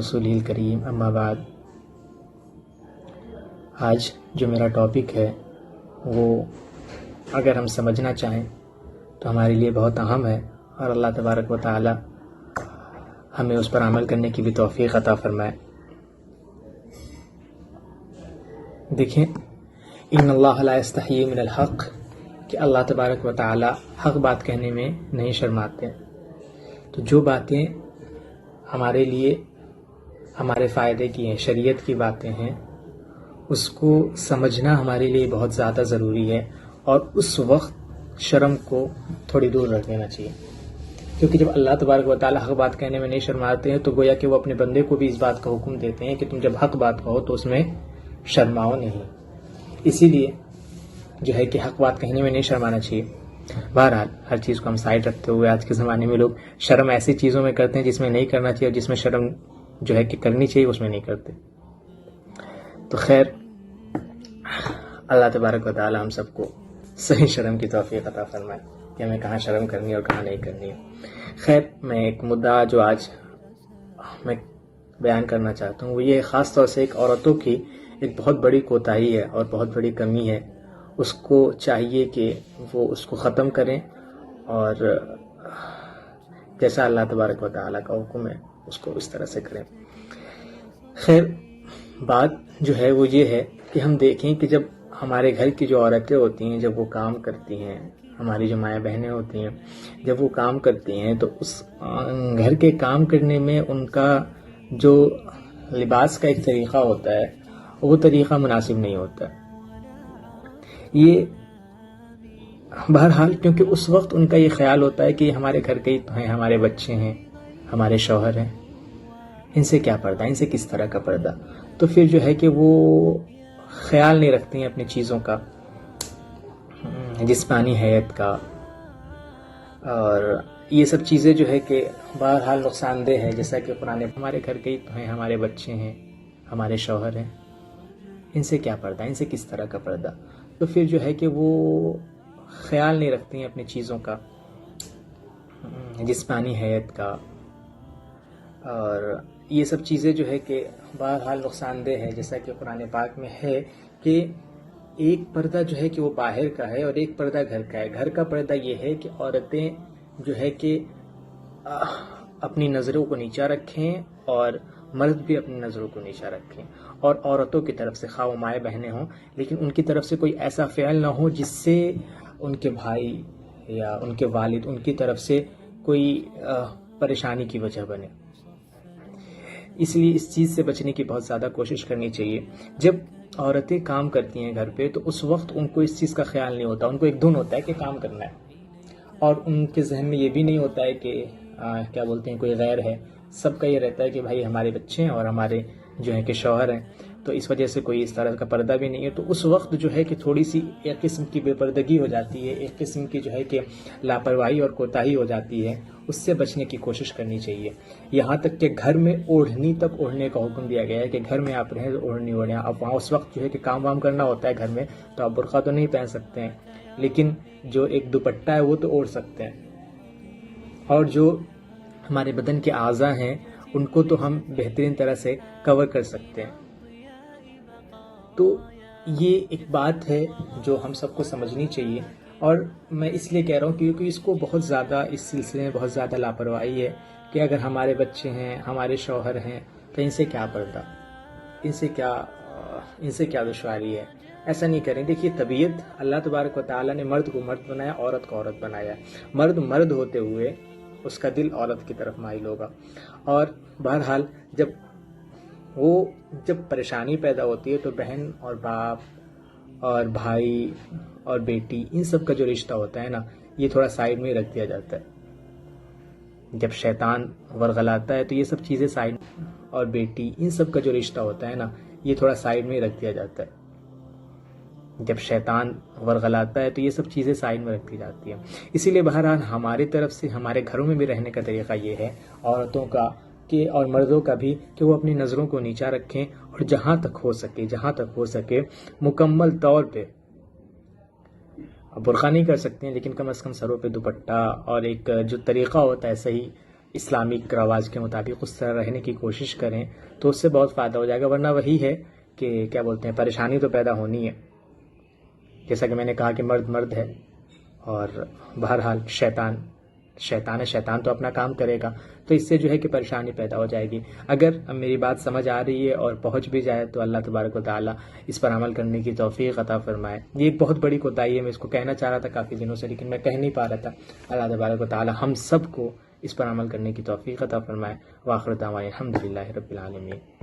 رسوله الکریم اما بعد۔ آج جو میرا ٹاپک ہے وہ اگر ہم سمجھنا چاہیں تو ہمارے لیے بہت اہم ہے، اور اللہ تبارک و تعالی ہمیں اس پر عمل کرنے کی بھی توفیق عطا فرمائے۔ دیکھیں، ان اللہ لا یستحیی من الحق، کہ اللہ تبارک و تعالی حق بات کہنے میں نہیں شرماتے۔ تو جو باتیں ہمارے لیے ہمارے فائدے کی ہیں، شریعت کی باتیں ہیں، اس کو سمجھنا ہمارے لیے بہت زیادہ ضروری ہے، اور اس وقت شرم کو تھوڑی دور رکھ دینا چاہیے، کیونکہ جب اللہ تبارک و تعالی حق بات کہنے میں نہیں شرماتے ہیں تو گویا کہ وہ اپنے بندے کو بھی اس بات کا حکم دیتے ہیں کہ تم جب حق بات کہو تو اس میں شرماؤ نہیں۔ اسی لیے جو ہے کہ حق بات کہنے میں نہیں شرمانا چاہیے۔ بہرحال ہر چیز کو ہم سائڈ رکھتے ہوئے آج کے زمانے میں لوگ شرم ایسی چیزوں میں کرتے ہیں جس میں نہیں کرنا چاہیے، اور جس میں شرم جو ہے کہ کرنی چاہیے اس میں نہیں کرتے۔ تو خیر، اللہ تبارک و تعالی ہم سب کو صحیح شرم کی توفیق عطا فرمائے کہ ہمیں کہاں شرم کرنی ہے اور کہاں نہیں کرنی ہے۔ خیر، میں ایک مدعا جو آج میں بیان کرنا چاہتا ہوں وہ یہ خاص طور سے ایک عورتوں کی ایک بہت بڑی کوتاہی ہے اور بہت بڑی کمی ہے۔ اس کو چاہیے کہ وہ اس کو ختم کریں، اور جیسا اللہ تبارک و تعالیٰ کا حکم ہے اس کو اس طرح سے کریں۔ خیر، بات جو ہے وہ یہ ہے کہ ہم دیکھیں کہ جب ہمارے گھر کی جو عورتیں ہوتی ہیں، جب وہ کام کرتی ہیں، ہماری جو مائیں بہنیں ہوتی ہیں، جب وہ کام کرتی ہیں تو اس گھر کے کام کرنے میں ان کا جو لباس کا ایک طریقہ ہوتا ہے وہ طریقہ مناسب نہیں ہوتا۔ یہ بہرحال کیونکہ اس وقت ان کا یہ خیال ہوتا ہے کہ ہمارے گھر کے ہی تو ہیں، ہمارے بچے ہیں، ہمارے شوہر ہیں، ان سے کیا پردہ، ان سے کس طرح کا پردہ، تو پھر جو ہے کہ وہ خیال نہیں رکھتی ہیں اپنی چیزوں کا، جسمانی حیت کا، اور یہ سب چیزیں جو ہے کہ بہرحال نقصان دہ ہے۔ جیسا کہ قرآن، ہمارے گھر کے ہی تو ہیں، ہمارے بچے ہیں، ہمارے شوہر ہیں، ان سے کیا پردہ، ان سے کس طرح کا پردہ، تو پھر جو ہے کہ وہ خیال نہیں رکھتی ہیں اپنی چیزوں کا، جسمانی حیت کا، اور یہ سب چیزیں جو ہے کہ بہرحال نقصان دہ ہے۔ جیسا کہ قرآن پاک میں ہے کہ ایک پردہ جو ہے کہ وہ باہر کا ہے اور ایک پردہ گھر کا ہے۔ گھر کا پردہ یہ ہے کہ عورتیں جو ہے کہ اپنی نظروں کو نیچا رکھیں، اور مرد بھی اپنی نظروں کو نیچا رکھیں، اور عورتوں کی طرف سے خواہ مائیں بہنیں ہوں لیکن ان کی طرف سے کوئی ایسا فعل نہ ہو جس سے ان کے بھائی یا ان کے والد ان کی طرف سے کوئی پریشانی کی وجہ بنے۔ اس لیے اس چیز سے بچنے کی بہت زیادہ کوشش کرنی چاہیے۔ جب عورتیں کام کرتی ہیں گھر پہ تو اس وقت ان کو اس چیز کا خیال نہیں ہوتا، ان کو ایک دھن ہوتا ہے کہ کام کرنا ہے، اور ان کے ذہن میں یہ بھی نہیں ہوتا ہے کہ کیا بولتے ہیں کوئی غیر ہے۔ سب کا یہ رہتا ہے کہ بھائی ہمارے بچے ہیں اور ہمارے جو ہیں کہ شوہر ہیں، تو اس وجہ سے کوئی اس طرح کا پردہ بھی نہیں ہے۔ تو اس وقت جو ہے کہ تھوڑی سی ایک قسم کی بے پردگی ہو جاتی ہے، ایک قسم کی جو ہے کہ لاپرواہی اور کوتاہی ہو جاتی ہے، اس سے بچنے کی کوشش کرنی چاہیے۔ یہاں تک کہ گھر میں اوڑھنی تک اوڑھنے کا حکم دیا گیا ہے کہ گھر میں آپ رہیں تو اوڑھنی اوڑھیں۔ اب وہاں اس وقت جو ہے کہ کام وام کرنا ہوتا ہے گھر میں تو آپ برقع تو نہیں پہن سکتے ہیں، لیکن جو ایک دوپٹہ ہے وہ تو اوڑھ سکتے ہیں، اور جو ہمارے بدن کے اعضاء ہیں ان کو تو ہم بہترین طرح سے کور کر سکتے ہیں۔ تو یہ ایک بات ہے جو ہم سب کو سمجھنی چاہیے، اور میں اس لیے کہہ رہا ہوں کیونکہ اس کو بہت زیادہ اس سلسلے میں بہت زیادہ لاپرواہی ہے کہ اگر ہمارے بچے ہیں، ہمارے شوہر ہیں، تو ان سے کیا پردہ، ان سے کیا دشواری ہے، ایسا نہیں کریں۔ دیکھیے، طبیعت اللہ تبارک و تعالیٰ نے مرد کو مرد بنایا، عورت کو عورت بنایا۔ مرد مرد ہوتے ہوئے اس کا دل عورت کی طرف مائل ہوگا، اور بہرحال جب پریشانی پیدا ہوتی ہے تو بہن اور باپ اور بھائی اور بیٹی ان سب کا جو رشتہ ہوتا ہے نا، یہ تھوڑا سائیڈ میں رکھ دیا جاتا ہے۔ جب شیطان ورغلاتا ہے تو یہ سب چیزیں سائیڈ، اور بیٹی ان سب کا جو رشتہ ہوتا ہے نا، یہ تھوڑا سائیڈ میں رکھ دیا جاتا ہے۔ جب شیطان ورغلاتا ہے تو یہ سب چیزیں سائیڈ میں رکھ دی جاتی ہیں۔ اسی لیے بہرحال ہماری طرف سے ہمارے گھروں میں بھی رہنے کا طریقہ یہ ہے، عورتوں کا کہ اور مردوں کا بھی، کہ وہ اپنی نظروں کو نیچا رکھیں، اور جہاں تک ہو سکے مکمل طور پہ برقع نہیں کر سکتے ہیں لیکن کم از کم سروں پہ دوپٹہ، اور ایک جو طریقہ ہوتا ہے صحیح اسلامک رواج کے مطابق اس طرح رہنے کی کوشش کریں تو اس سے بہت فائدہ ہو جائے گا. ورنہ وہی ہے کہ کیا بولتے ہیں، پریشانی تو پیدا ہونی ہے. جیسا کہ میں نے کہا کہ مرد مرد ہے، اور بہرحال شیطان تو اپنا کام کرے گا. تو اس سے جو ہے کہ پریشانی پیدا ہو جائے گی. اگر اب میری بات سمجھ آ رہی ہے اور پہنچ بھی جائے تو اللہ تبارک و تعالیٰ اس پر عمل کرنے کی توفیق عطا فرمائے. یہ ایک بہت بڑی کوتاہی ہے، میں اس کو کہنا چاہ رہا تھا کافی دنوں سے لیکن میں کہہ نہیں پا رہا تھا. اللہ تبارک و تعالیٰ ہم سب کو اس پر عمل کرنے کی توفیق عطا فرمائے. وآخر دعوانا الحمدللہ رب العالمین.